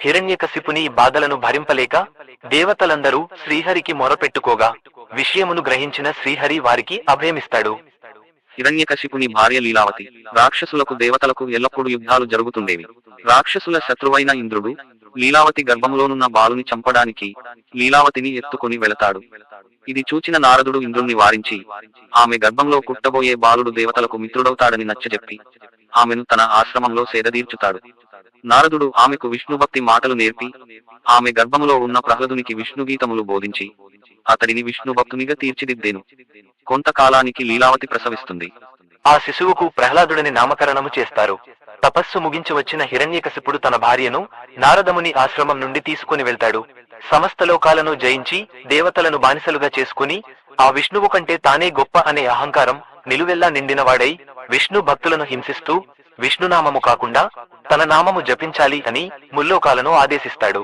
హిరణ్యకశిపుని బాధలను భరింపలేక దేవతలందరూ శ్రీహరికి మొరపెట్టుకోగా విషయమును గ్రహించిన శ్రీహరి వారికి అభయమిస్తాడు. హిరణ్యకశిపుని భార్య లీలావతి. రాక్షసులకు దేవతలకు ఎల్లప్పుడూ యుద్ధాలు జరుగుతుండేవి. రాక్షసుల శత్రువైన ఇంద్రుడు లీలావతి గర్భంలోనున్న బాలుని చంపడానికి లీలావతిని ఎత్తుకొని వెళతాడు. ఇది చూచిన నారదుడు ఇంద్రుణ్ణి వారించి ఆమె గర్భంలో పుట్టబోయే బాలుడు దేవతలకు మిత్రుడవుతాడని నచ్చజెప్పి ఆమెను తన ఆశ్రమంలో సేదదీర్చుతాడు. నారదుడు ఆమెకు విష్ణుభక్తి మాటలు నేర్పి ఆమె గర్భంలో ఉన్న ప్రహ్లాదునికి విష్ణుగీతములు బోధించి అతడిని విష్ణుభక్తునిగా తీర్చిదిద్దేను. కొంతకాలానికి లీలావతి ప్రసవిస్తుంది. ఆ శిశువుకు ప్రహ్లాదుడని నామకరణము చేస్తారు. తపస్సు ముగించి వచ్చిన హిరణ్యకశిపుడు తన భార్యను నారదముని ఆశ్రమం నుండి తీసుకుని వెళ్తాడు. సమస్త లోకాలను జయించి దేవతలను బానిసలుగా చేసుకుని ఆ విష్ణువు కంటే తానే గొప్ప అనే అహంకారం నిలువెల్లా నిండినవాడై విష్ణు భక్తులను హింసిస్తూ విష్ణునామము కాకుండా తన నామము జపించాలి అని ముల్లోకాలను ఆదేశిస్తాడు.